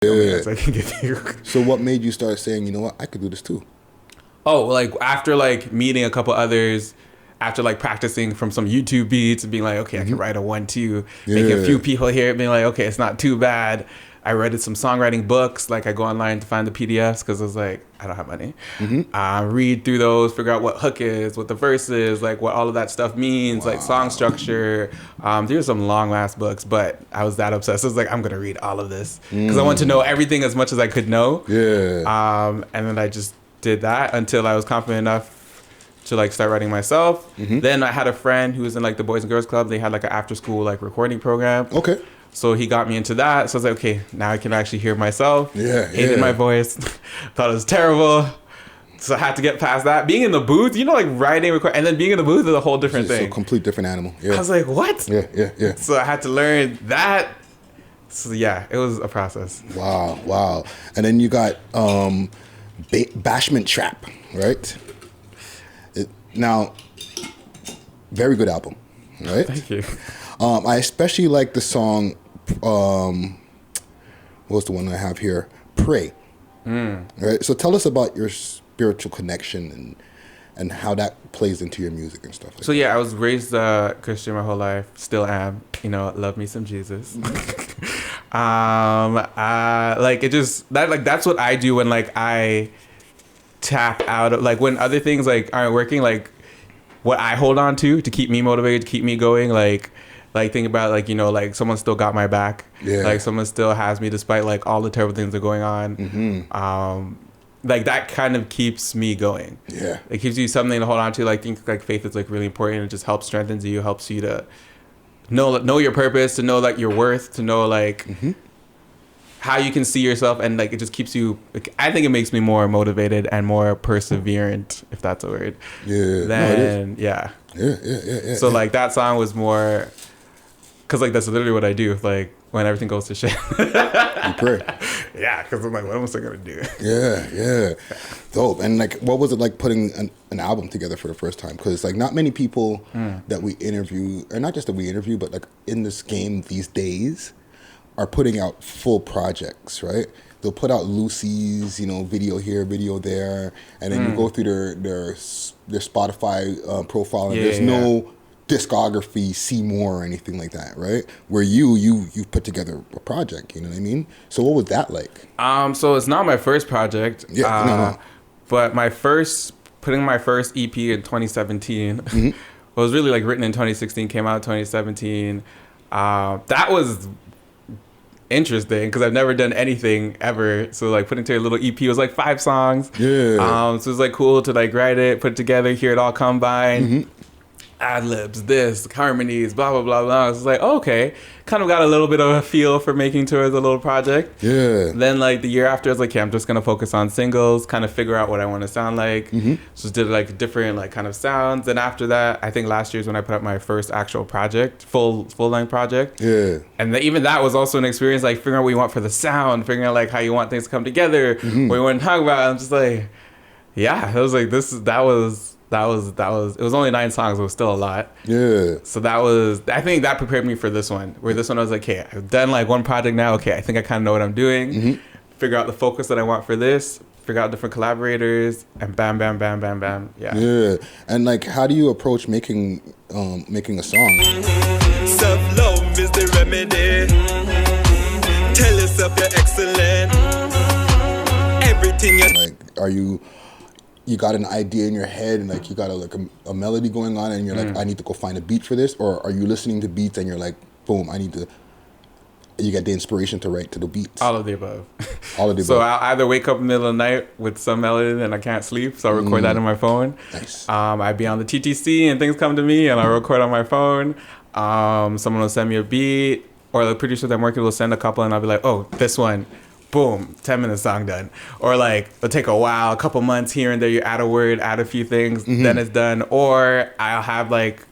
else I can give you. So what made you start saying, you know what, I could do this too? Oh, like after like meeting a couple others, after like practicing from some YouTube beats and being like, okay, I can write a 1-2, making a few people hear it, being like, okay, it's not too bad. I read some songwriting books. Like I go online to find the PDFs because I was like, I don't have money. Read through those, figure out what hook is, what the verse is, like what all of that stuff means, like song structure. There's some long ass books, but I was that obsessed. I was like, I'm gonna read all of this because I want to know everything as much as I could know. And then I just did that until I was confident enough to like start writing myself. Then I had a friend who was in like the Boys and Girls Club. They had like an after school like recording program. Okay. So he got me into that. So I was like, okay, now I can actually hear myself. Hated my voice. Thought it was terrible. So I had to get past that. Being in the booth, you know, like writing, record, and then being in the booth is a whole different thing. It's a complete different animal. I was like, what? Yeah. So I had to learn that. So yeah, it was a process. Wow. And then you got Bashment Trap, right? Now, very good album, right? Thank you. I especially like the song, what's the one I have here? Pray. Right? So tell us about your spiritual connection and how that plays into your music and stuff like So yeah, I was raised Christian my whole life, still am, you know, love me some Jesus. Like it just, that's what I do when like I tap out of, like when other things like aren't working, like what I hold on to keep me motivated, to keep me going, like think about like, you know, like someone still got my back. Like someone still has me despite like all the terrible things that are going on. Like that kind of keeps me going. It gives you something to hold on to. Like think like faith is like really important. It just helps strengthens you, helps you to know your purpose, to know like your worth, to know like how you can see yourself, and like it just keeps you, like, I think it makes me more motivated and more perseverant, if that's a word. So like that song was more because like that's literally what I do, like when everything goes to shit. You pray. Because I'm like, what else am I gonna do? Dope. And like, what was it like putting an album together for the first time? Because like not many people that we interview, or not just that we interview, but like in this game these days are putting out full projects, right? They'll put out loosies, you know, video here, video there, and then you go through their Spotify profile, and there's no discography, see more or anything like that, right? Where you put together a project, you know what I mean? So what was that like? So it's not my first project. But putting my first EP in 2017 was really like written in 2016, came out in 2017. That was interesting because I've never done anything ever. So like putting together a little EP was like 5 songs. So it was like cool to like write it, put it together, hear it all combine. Ad-libs, this, harmonies, blah, blah, blah, blah. I was like, okay. Kind of got a little bit of a feel for making tours a little project. Then like the year after, I was like, okay, I'm just going to focus on singles, kind of figure out what I want to sound like. So did like different like kind of sounds. And after that, I think last year is when I put up my first actual project, full-length project. And even that was also an experience, like figuring out what you want for the sound, figuring out like how you want things to come together, what you want to talk about. I'm just like, I was like, it was only 9 songs, it was still a lot. So I think that prepared me for this one, where this one I was like, okay, I've done like one project now, okay, I think I kind of know what I'm doing. Figure out the focus that I want for this, figure out different collaborators, and bam, bam, bam, bam, bam. And like, how do you approach making a song? Self-love is the remedy. Tell yourself you're excellent. Everything like, are you got an idea in your head and like you got a melody going on and you're like, I need to go find a beat for this? Or are you listening to beats and you're like, boom, you get the inspiration to write to the beats? All of the above. All of the above. So I'll either wake up in the middle of the night with some melody and I can't sleep, so I'll record that on my phone. Nice. I'd be on the TTC and things come to me and I'll record on my phone. Someone will send me a beat, or the producer that I'm working with will send a couple and I'll be like, oh, this one. Boom, 10-minute song done. Or like it'll take a while, a couple months here and there, you add a word, add a few things, then it's done. Or I'll have like,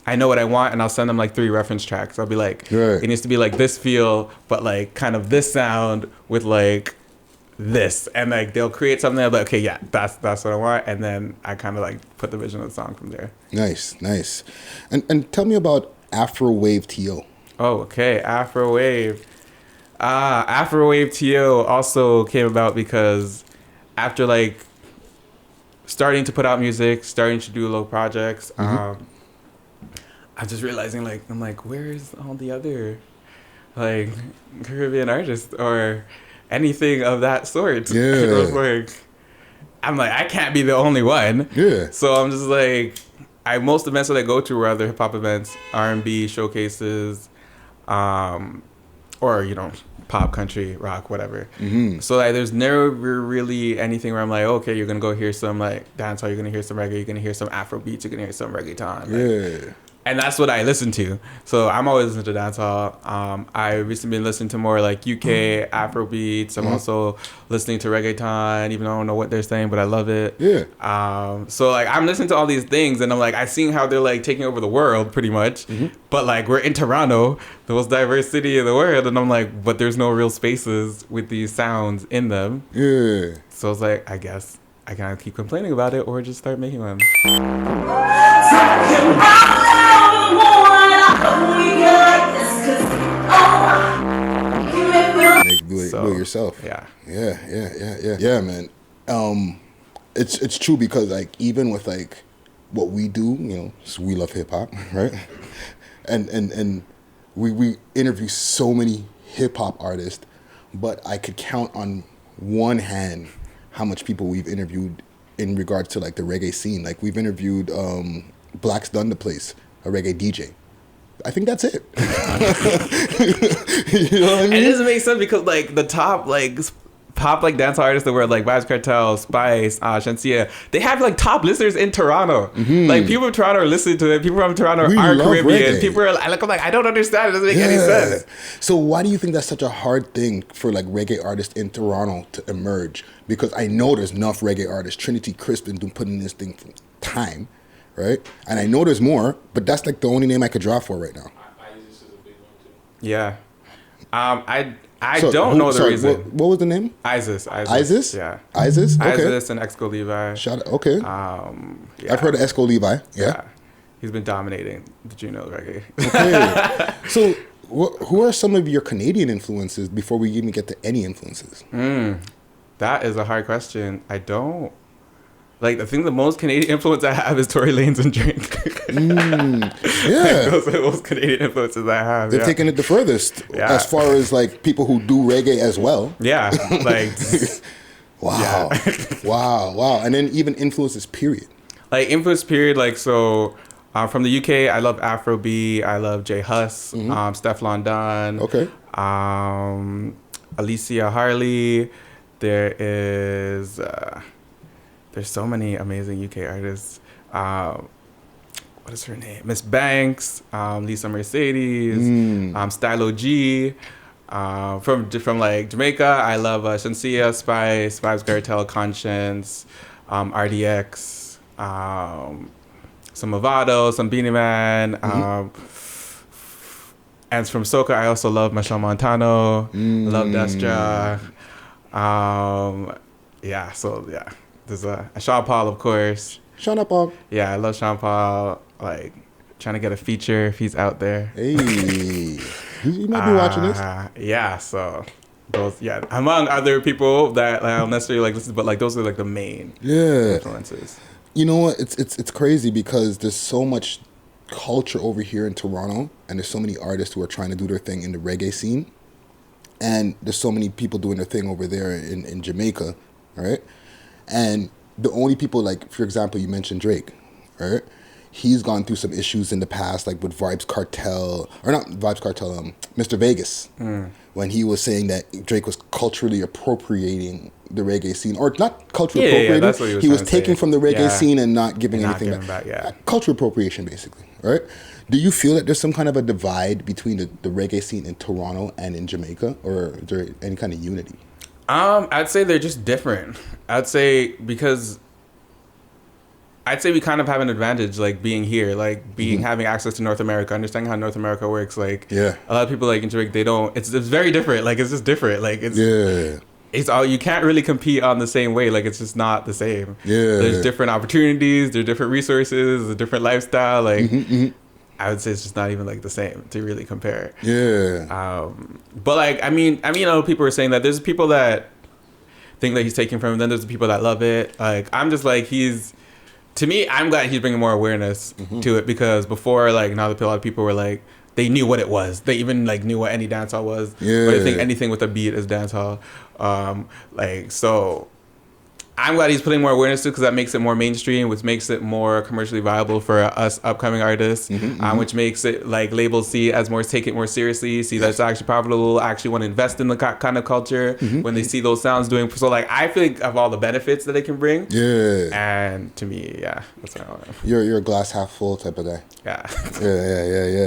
I know what I want and I'll send them like 3 reference tracks. I'll be like, it needs to be like this feel, but like kind of this sound with like this. And like they'll create something, I'll be like, okay, that's what I want. And then I kind of like put the vision of the song from there. Nice. And tell me about Afro Wave T.O. Oh, okay, Afro Wave. Afrowave TO also came about because after like starting to put out music, starting to do little projects, I'm just realizing like I'm like, where's all the other like Caribbean artists or anything of that sort? Yeah. I'm like, I can't be the only one. Yeah. So I'm just like, most events that I go to were other hip hop events, R&B showcases, or pop, country, rock, whatever. So like, there's never really anything where I'm like, okay, you're gonna go hear some like dancehall, you're gonna hear some reggae, you're gonna hear some Afro beats, you're gonna hear some reggaeton. Like, and that's what I listen to. So I'm always listening to dancehall. I recently been listening to more like UK Afro beats. I'm also listening to reggaeton, even though I don't know what they're saying, but I love it. Yeah. So like I'm listening to all these things, and I'm like, I've seen how they're like taking over the world pretty much. But like we're in Toronto, the most diverse city in the world, and I'm like, but there's no real spaces with these sounds in them. Yeah. So it's like, I guess I kind of keep complaining about it, or just start making them. Do it yourself. Yeah, man. It's true because like even with like what we do, so we love hip hop, right? and we interview so many hip hop artists, but I could count on one hand how much people we've interviewed in regards to like the reggae scene. Like we've interviewed Black's Done the Place, a reggae DJ. I think that's it. You know what I mean? And it doesn't make sense because like the top like pop like dancehall artists that were like Vybz Kartel, Spice, Shenseea, they have like top listeners in Toronto. Like people from Toronto are listening to it. People from Toronto are Caribbean. Reggae. People are like, I'm like, I don't understand. It doesn't make any sense. So why do you think that's such a hard thing for like reggae artists in Toronto to emerge? Because I know there's enough reggae artists. Trinity Crispin been putting this thing from time, right? And I know there's more, but that's like the only name I could draw for right now. Isis is a big one too. Yeah. I don't know the reason. What was the name? Isis? Yeah. Okay. Isis and Exco Levi. Okay. Yeah. I've heard of Exco Levi. Yeah. He's been dominating the Juno reggae. Okay. So who are some of your Canadian influences before we even get to any influences? That is a hard question. I don't. Like, I think the most Canadian influence I have is Tory Lanez and Drink. Yeah. Those are the most Canadian influences I have. They're taking it the furthest as far as, like, people who do reggae as well. Yeah. Like, wow. Wow. And then even influences, period. Like, influence, period. Like, so, from the UK, I love Afrobeat. I love J Hus, Stefflon Don. Okay. Alicia Harley. There is... there's so many amazing UK artists. What is her name? Miss Banks, Lisa Mercedes, Stylo G. From like Jamaica, I love Shenseea, Spice, Vybz Kartel, Conscience, RDX, some Movado, some Beanie Man. And from soca, I also love Machel Montano, love Destra. There's a Sean Paul, of course. Sean Paul. Yeah, I love Sean Paul. Like, trying to get a feature if he's out there. Hey, you might be watching this. Yeah, so those, among other people that I don't necessarily like listen, but like those are like the main influences. You know what? It's crazy because there's so much culture over here in Toronto, and there's so many artists who are trying to do their thing in the reggae scene, and there's so many people doing their thing over there in Jamaica, right? And the only people, like, for example, you mentioned Drake, right? He's gone through some issues in the past, like with Vybz Kartel, or not Vybz Kartel, Mr. Vegas, when he was saying that Drake was culturally appropriating the reggae scene, or not culturally appropriating. That's what he was taking from the reggae scene and not giving anything back. Cultural appropriation, basically, right? Do you feel that there's some kind of a divide between the reggae scene in Toronto and in Jamaica, or is there any kind of unity? I'd say they're just different. I'd say we kind of have an advantage, like being here, like having access to North America, understanding how North America works. Like, a lot of people like in Jamaica, they don't. It's very different. Like, it's just different. Like, it's all, you can't really compete on the same way. Like, it's just not the same. There's different opportunities. There's different resources. A different lifestyle. Like, I would say it's just not even like the same to really compare. Yeah. But like, I mean, you know, people are saying that there's people that think that he's taking from him. Then there's the people that love it. Like, I'm just like, to me, I'm glad he's bringing more awareness to it, because before, like, now a lot of people were like, they knew what it was. They even like knew what any dancehall was. Yeah. But I think anything with a beat is dancehall. Like, so I'm glad he's putting more awareness to it, because that makes it more mainstream, which makes it more commercially viable for us upcoming artists, which makes it like labels see it as more, take it more seriously, see that it's actually profitable, actually want to invest in the kind of culture when they see those sounds doing. So like, I think of all the benefits that it can bring. Yeah. And to me, yeah, that's what I want. You're a glass half full type of guy. Yeah. Yeah.